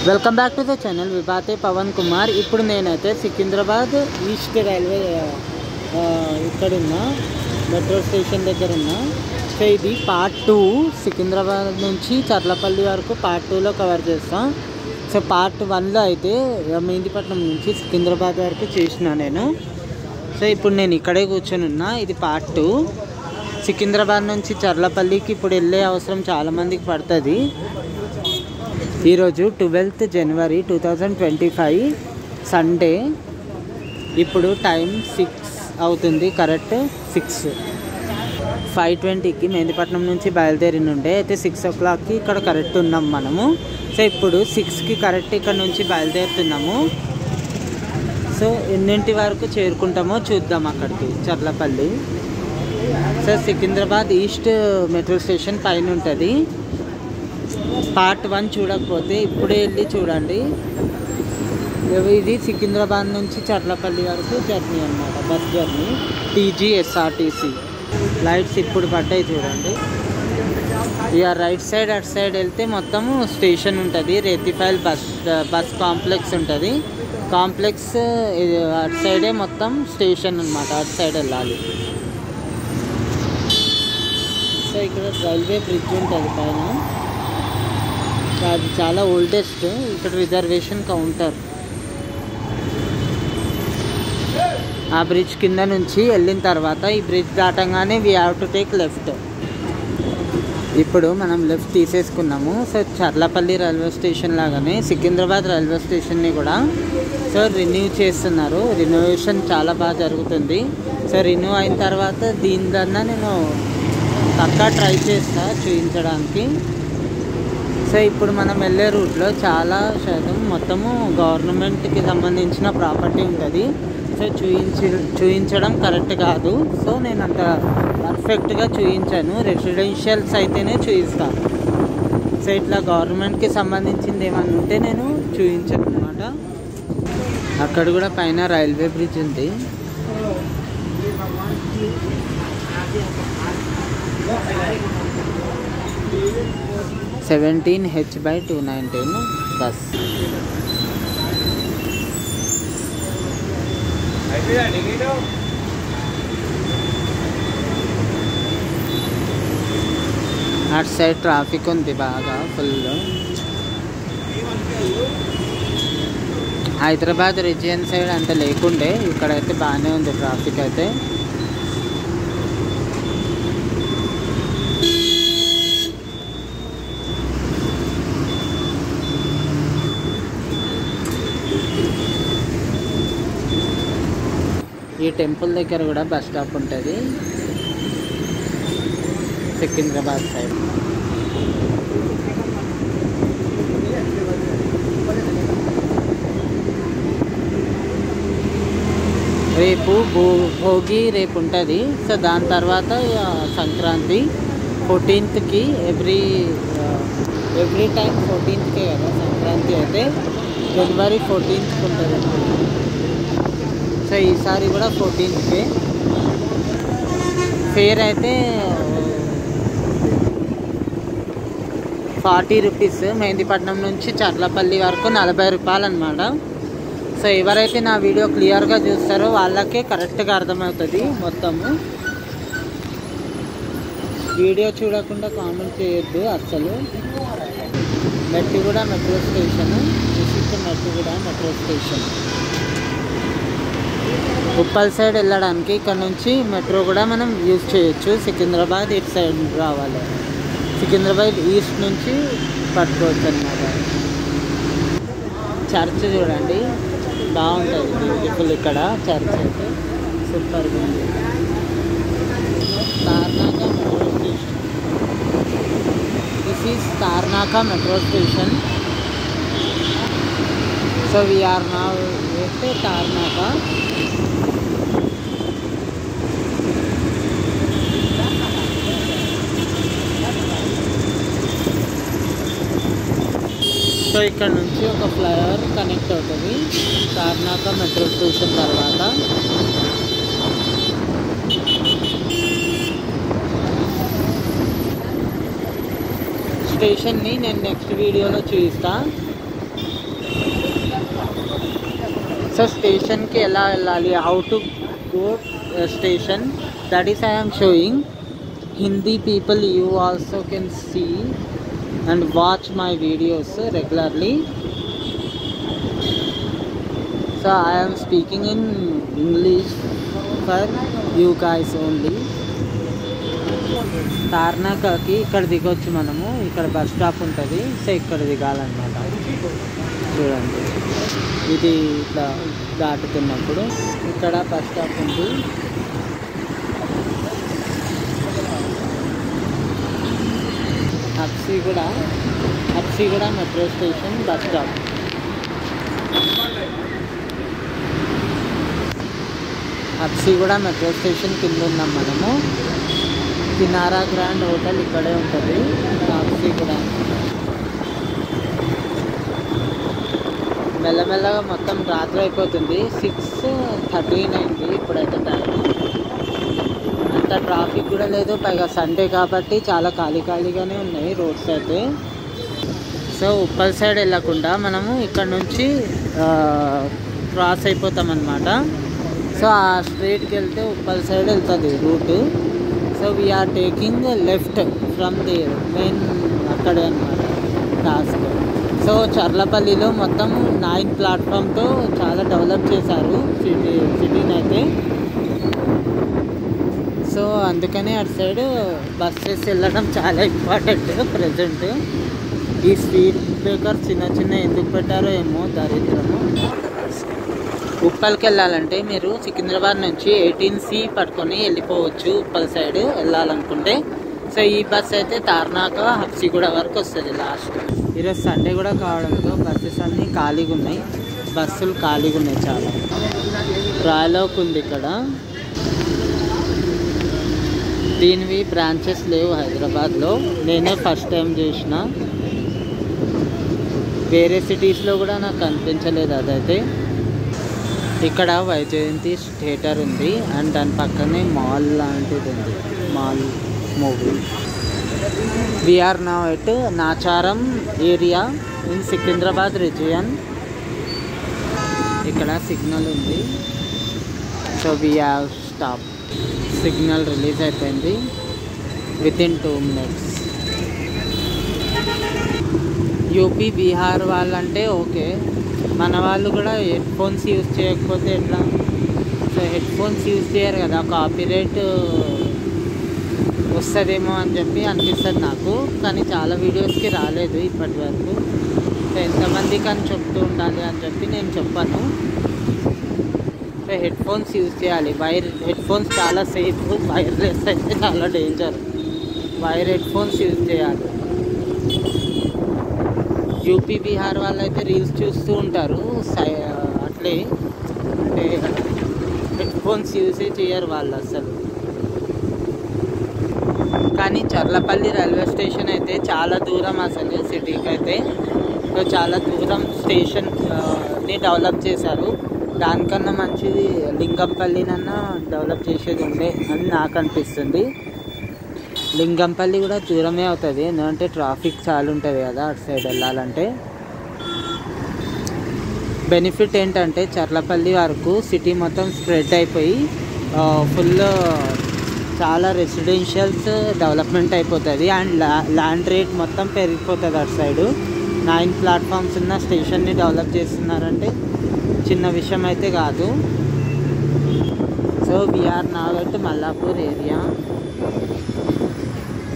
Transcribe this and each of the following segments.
Welcome back to the channel విభాతే పవన్ కుమార్. ఇప్పుడు నేనైతే సికింద్రాబాద్ ఈస్ట్ రైల్వే ఇక్కడున్న మెట్రో స్టేషన్ దగ్గర ఉన్నా. సో ఇది పార్ట్ 2, సికింద్రాబాద్ నుంచి చర్లపల్లి వరకు పార్ట్ 2లో కవర్ చేస్తాం. సో పార్ట్ 1లో అయితే మెహందీపట్నం నుంచి సికింద్రాబాద్ వరకు చేసిన నేను. సో ఇప్పుడు నేను ఇక్కడే కూర్చొని ఉన్నా. ఇది పార్ట్ 2. సికింద్రాబాద్ నుంచి చర్లపల్లికి ఇప్పుడు వెళ్ళే అవసరం చాలామందికి పడుతుంది. ఈరోజు 12th January 2025 సండే. ఇప్పుడు టైం 6 అవుతుంది, కరెక్ట్ 6. 5:20కి మెహందీపట్నం నుంచి బయలుదేరినుండే. అయితే 6 o'clockకి ఇక్కడ కరెక్ట్ ఉన్నాం మనము. సో ఇప్పుడు 6కి కరెక్ట్ ఇక్కడ నుంచి బయలుదేరుతున్నాము. సో ఎన్నింటి వరకు చేరుకుంటామో చూద్దాం అక్కడికి, Cherlapalli. So Secunderabad east metro station పైన ఉంటుంది. పార్ట్ 1 చూడకపోతే ఇప్పుడే వెళ్ళి చూడండి. ఇది సికింద్రాబాద్ నుంచి చర్లపల్లి వరకు జర్నీ అన్నమాట, బస్ జర్నీ. TGSRTC లైట్స్ ఇప్పుడు పడ్డాయి చూడండి. ఇక రైట్ సైడ్ అటు సైడ్ వెళ్తే మొత్తము స్టేషన్ ఉంటుంది. రేతిఫైల్ బస్ కాంప్లెక్స్ ఉంటుంది. కాంప్లెక్స్ అటు సైడే మొత్తం స్టేషన్ అన్నమాట, అటు సైడ్ వెళ్ళాలి. సో ఇక్కడ రైల్వే బ్రిడ్జ్ ఉంటుంది పైన, అది చాలా ఓల్డెస్ట్. ఇక్కడ రిజర్వేషన్ కౌంటర్. ఆ బ్రిడ్జ్ కింద నుంచి వెళ్ళిన తర్వాత ఈ బ్రిడ్జ్ దాటంగానే we have to take left. ఇప్పుడు మనం లెఫ్ట్ తీసేసుకున్నాము. సో చర్లపల్లి రైల్వే స్టేషన్ లాగానే సికింద్రాబాద్ రైల్వే స్టేషన్ని కూడా సో రిన్యూ చేస్తున్నారు. రినోవేషన్ చాలా బాగా జరుగుతుంది. సో రిన్యూ అయిన తర్వాత దీనికన్నా నేను పక్కా ట్రై చేస్తా చూపించడానికి. సో ఇప్పుడు మనం వెళ్ళే రూట్లో చాలా శాతం మొత్తము గవర్నమెంట్కి సంబంధించిన ప్రాపర్టీ ఉంటుంది. సో చూపించడం కరెక్ట్ కాదు. సో నేను అంత పర్ఫెక్ట్గా చూపించాను. రెసిడెన్షియల్స్ అయితేనే చూపిస్తాను. సో ఇట్లా గవర్నమెంట్కి సంబంధించింది ఏమన్నా ఉంటే నేను చూపించాను అనమాట. అక్కడ కూడా పైన రైల్వే బ్రిడ్జ్ ఉంది. H 17H/219 bus. అటు సైడ్ ట్రాఫిక్ ఉంది బాగా ఫుల్. హైదరాబాద్ రీజియన్ సైడ్ అంత లేకుండే, ఇక్కడైతే బాగానే ఉంది ట్రాఫిక్ అయితే. ఈ టెంపుల్ దగ్గర కూడా బస్ స్టాప్ ఉంటుంది సికింద్రాబాద్ సైడ్. రేపు భోగి రేపు ఉంటుంది. సో దాని తర్వాత Sankranti 14th every time 14th కదా సంక్రాంతి. అయితే January 14th ఉంటుంది. సో ఈసారి కూడా 14th. ఫేర్ అయితే 40 రూపీస్. మెహందీపట్నం నుంచి చర్లపల్లి వరకు 40 రూపాయలు అనమాట. సో ఎవరైతే నా వీడియో క్లియర్గా చూస్తారో వాళ్ళకే కరెక్ట్గా అర్థమవుతుంది మొత్తము. వీడియో చూడకుండా కామెంట్ చేయొద్దు అస్సలు. Mettuguda metro station, Mettuguda metro station. Uppal side వెళ్ళడానికి ఇక్కడ నుంచి మెట్రో కూడా మనం యూజ్ చేయొచ్చు. సికింద్రాబాద్ ఇటు సైడ్ రావాలి, సికింద్రాబాద్ ఈస్ట్ నుంచి పట్టుకోవచ్చు అన్నమాట. చర్చ్ చూడండి బాగుంటుంది, బ్యూటిఫుల్. ఇక్కడ చర్చ్ అయితే సూపర్గా ఉంది. Tarnaka metro station. This is Tarnaka metro station. So we are now at Tarnaka. So ఇక్కడ నుంచి ఒక ఫ్లైఓవర్ కనెక్ట్ అవుతుంది తార్నాక మెట్రో స్టేషన్ తర్వాత. స్టేషన్ని నేను నెక్స్ట్ వీడియోలో చూపిస్తాను. సో స్టేషన్కి ఎలా వెళ్ళాలి, how to go station, that is I am showing. Hindi people you also can see and watch my videos regularly. So I am speaking in English for you guys only. తార్నాకకి ఇక్కడ దిగొచ్చు మనము. ఇక్కడ bus stop ఉంటుంది. So ఇక్కడ దిగాలన్నమాట. చూడండి, ఇది ఇట్లా దాటుతున్నప్పుడు ఇక్కడ bus stop ఉంది. Habsiguda metro station bus stop. Habsiguda metro station కింద ఉన్నాం మనము. కినారా గ్రాండ్ హోటల్ ఇక్కడే ఉంటుంది. హబ్సిగూడ మెల్లమెల్లగా మొత్తం రాత్రి అయిపోతుంది. 6:13 అయింది ఇప్పుడైతే టైం. అంత ట్రాఫిక్ కూడా లేదు, పైగా సండే కాబట్టి చాలా ఖాళీగానే ఉన్నాయి రోడ్స్ అయితే. సో ఉప్పల్ సైడ్ వెళ్ళకుండా మనము ఇక్కడ నుంచి క్రాస్ అయిపోతాం అన్నమాట. సో ఆ స్ట్రైట్కి వెళ్తే ఉప్పల్ సైడ్ వెళ్తుంది route. So we are taking left from the main అక్కడే అన్నమాట టాస్క్. సో చర్లపల్లిలో మొత్తం 9 ప్లాట్ఫామ్తో చాలా డెవలప్ చేశారు సిటీని అయితే. సో అందుకని అటు సైడ్ బస్సెస్ వెళ్ళడం చాలా ఇంపార్టెంట్ ప్రజెంట్. ఈ స్పీడ్ బ్రేకర్ చిన్న ఎందుకు పెట్టారో ఏమో దరిద్రము. ఉప్పల్కి వెళ్ళాలంటే మీరు సికింద్రాబాద్ నుంచి 18C పట్టుకొని వెళ్ళిపోవచ్చు ఉప్పల్ సైడ్ వెళ్ళాలనుకుంటే. సో ఈ బస్ అయితే తార్నాక హబ్సిగూడ వరకు వస్తుంది లాస్ట్. ఈరోజు సండే కూడా కావడంతో బస్సెస్ అన్నీ ఖాళీగా ఉన్నాయి. బస్సులు ఖాళీగా ఉన్నాయి చాలా. రాయలోక్ ఉంది ఇక్కడ. దీనివి బ్రాంచెస్ లేవు హైదరాబాద్లో. నేనే ఫస్ట్ టైం చేసిన. వేరే సిటీస్లో కూడా నాకు కనిపించలేదు అదైతే. ఇక్కడ వైజయంతి థియేటర్ ఉంది అండ్ దాని పక్కనే మాల్ లాంటిది ఉంది, mall movie. We are now at Nacharam area in Secunderabad region. ఇక్కడ సిగ్నల్ ఉంది. So we have stop. Signal release అయిపోయింది వితిన్ 2 minutes. యూపీ బీహార్ వాళ్ళంటే ఓకే, మన వాళ్ళు కూడా హెడ్ ఫోన్స్ యూజ్ చేయకపోతే ఎట్లా? సో హెడ్ ఫోన్స్ యూజ్ చేయరు కదా, కాపీరైట్ వస్తుందేమో అని చెప్పి అనిపిస్తుంది నాకు. కానీ చాలా వీడియోస్కి రాలేదు ఇప్పటి వరకు. సో ఎంతమందికి అని చెప్తూ ఉండాలి అని చెప్పి నేను చెప్పాను. సో హెడ్ ఫోన్స్ యూజ్ చేయాలి. హెడ్ ఫోన్స్ చాలా సేఫ్, వైర్లెస్ అయితే చాలా danger. Wire head phones use చేయాలి. యూపీ బీహార్ వాళ్ళు అయితే రీల్స్ చూస్తూ ఉంటారు అట్లే, అంటే హెడ్ ఫోన్స్ యూజ్ చేయరు వాళ్ళు అసలు. కానీ చర్లపల్లి రైల్వే స్టేషన్ అయితే చాలా దూరం అసలు సిటీకి అయితే. సో చాలా దూరం స్టేషన్ని డెవలప్ చేశారు. దానికన్నా మంచిది లింగంపల్లినన్నా డెవలప్ చేసేది ఉండే అని నాకు అనిపిస్తుంది. లింగంపల్లి కూడా దూరమే అవుతుంది, ఎందుకంటే ట్రాఫిక్ చాలా ఉంటుంది కదా అటు సైడ్ వెళ్ళాలంటే. బెనిఫిట్ ఏంటంటే చర్లపల్లి వరకు సిటీ మొత్తం స్ప్రెడ్ అయిపోయి ఫుల్ చాలా రెసిడెన్షియల్స్ డెవలప్మెంట్ అయిపోతుంది అండ్ ల్యాండ్ రేట్ మొత్తం పెరిగిపోతుంది అటు సైడు. 9 ప్లాట్ఫామ్స్ ఉన్న స్టేషన్ని డెవలప్ చేస్తున్నారంటే చిన్న విషయం అయితే కాదు. So we are now at Mallapur area.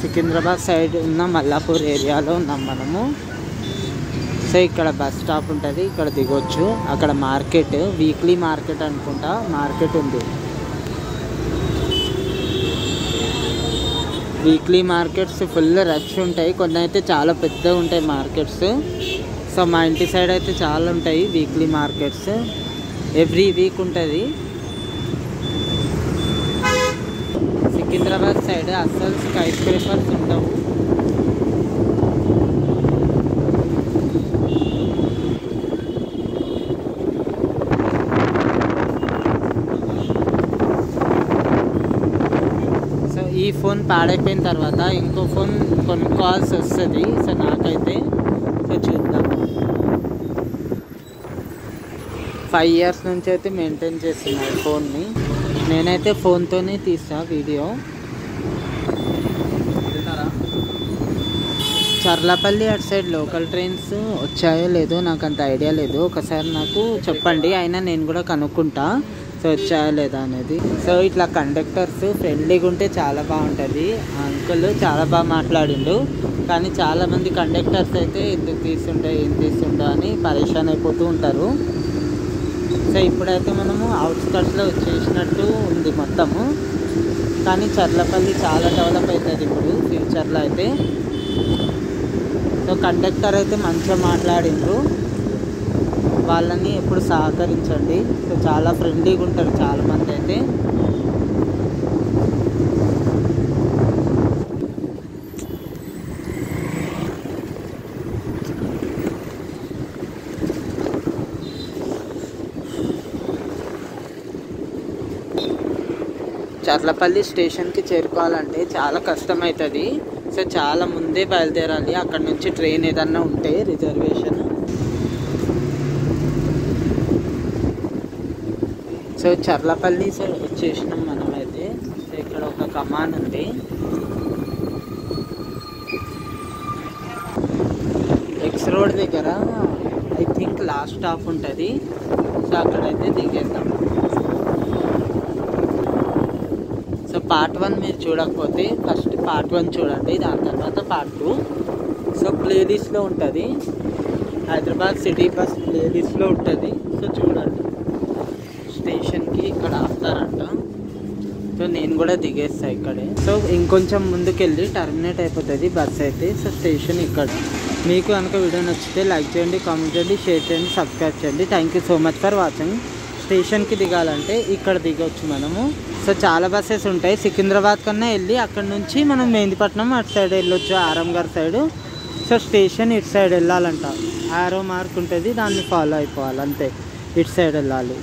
Secunderabad side ఉన్న మల్లాపూర్ ఏరియాలో ఉన్నాం మనము. సో ఇక్కడ బస్ స్టాప్ ఉంటుంది, ఇక్కడ దిగొచ్చు. అక్కడ మార్కెట్, వీక్లీ మార్కెట్ అనుకుంటా, మార్కెట్ ఉంది. వీక్లీ మార్కెట్స్ ఫుల్ రష్ ఉంటాయి, కొన్ని అయితే చాలా పెద్దగా ఉంటాయి మార్కెట్స్. సో మా ఇంటి సైడ్ అయితే చాలా ఉంటాయి వీక్లీ మార్కెట్స్, ఎవ్రీ వీక్ ఉంటుంది. సికింద్రాబాద్ సైడ్ అస్సలు స్కై స్క్రేపర్స్ ఉండవు. సో ఈ ఫోన్ పాడైపోయిన తర్వాత ఇంకో ఫోన్ కొనుక్కోవాల్సి వస్తుంది. సో నాకైతే సో చూద్దాం. 5 years నుంచి అయితే మెయింటైన్ చేస్తున్నాను ఫోన్ని. నేనైతే ఫోన్తోనే తీసా వీడియో. చర్లపల్లి అటు సైడ్ లోకల్ ట్రైన్స్ వచ్చాయో లేదో నాకు అంత ఐడియా లేదు. ఒకసారి నాకు చెప్పండి, అయినా నేను కూడా కనుక్కుంటా సో వచ్చాయా లేదా అనేది. సో ఇట్లా కండక్టర్స్ ఫ్రెండ్లీగా ఉంటే చాలా బాగుంటుంది. అంకుల్ చాలా బాగా మాట్లాడిండు. కానీ చాలామంది కండక్టర్స్ అయితే ఎందుకు తీస్తుంటా ఏం తీస్తుంటా అని పరేషాన్ అయిపోతూ ఉంటారు. సో ఇప్పుడైతే మనము అవుట్స్కట్స్లో వచ్చేసినట్టు ఉంది మొత్తము. కానీ చర్లపల్లి చాలా డెవలప్ అవుతుంది ఇప్పుడు ఫ్యూచర్లో అయితే. సో కండక్టర్ అయితే మంచిగా మాట్లాడిండ్రు. వాళ్ళని ఎప్పుడు సహకరించండి. సో చాలా ఫ్రెండ్లీగా ఉంటారు చాలామంది అయితే. చర్లపల్లి స్టేషన్కి చేరుకోవాలంటే చాలా కష్టమవుతుంది. సో చాలా ముందే బయలుదేరాలి. అక్కడ నుంచి ట్రైన్ ఏదన్నా ఉంటే రిజర్వేషన్. సో చర్లపల్లి సో వచ్చేసినాం మనమైతే. సో ఇక్కడ ఒక కమాన్ ఉంది. ఎక్స్ రోడ్ దగ్గర ఐ థింక్ లాస్ట్ స్టాప్ ఉంటుంది. సో అక్కడైతే దిగేద్దాం. సో పార్ట్ 1 మీరు చూడకపోతే ఫస్ట్ పార్ట్ 1 చూడండి, దాని తర్వాత పార్ట్ 2. సో ప్లేలిస్ట్లో ఉంటుంది, హైదరాబాద్ సిటీ బస్ ప్లేలిస్ట్లో ఉంటుంది. సో చూడండి, స్టేషన్కి ఇక్కడ ఆపుతారంట. సో నేను కూడా దిగేస్తాను ఇక్కడే. సో ఇంకొంచెం ముందుకెళ్ళి టర్మినేట్ అయిపోతుంది బస్ అయితే. సో స్టేషన్ ఇక్కడ. మీకు కనుక వీడియో నచ్చితే లైక్ చేయండి, కామెంట్ చేయండి, షేర్ చేయండి, సబ్స్క్రైబ్ చేయండి. Thank you so much for watching. స్టేషన్కి దిగాలంటే ఇక్కడ దిగొచ్చు మనము. సో చాలా బస్సెస్ ఉంటాయి. సికింద్రాబాద్ కన్నా వెళ్ళి అక్కడ నుంచి మనం మెహందీపట్నం అటు సైడ్ వెళ్ళొచ్చు, ఆరంగర్ సైడు. సో స్టేషన్ ఇటు సైడ్ వెళ్ళాలంట. ఆరో మార్క్ ఉంటుంది, దాన్ని ఫాలో అయిపోవాలి అంతే. ఇటు సైడ్ వెళ్ళాలి.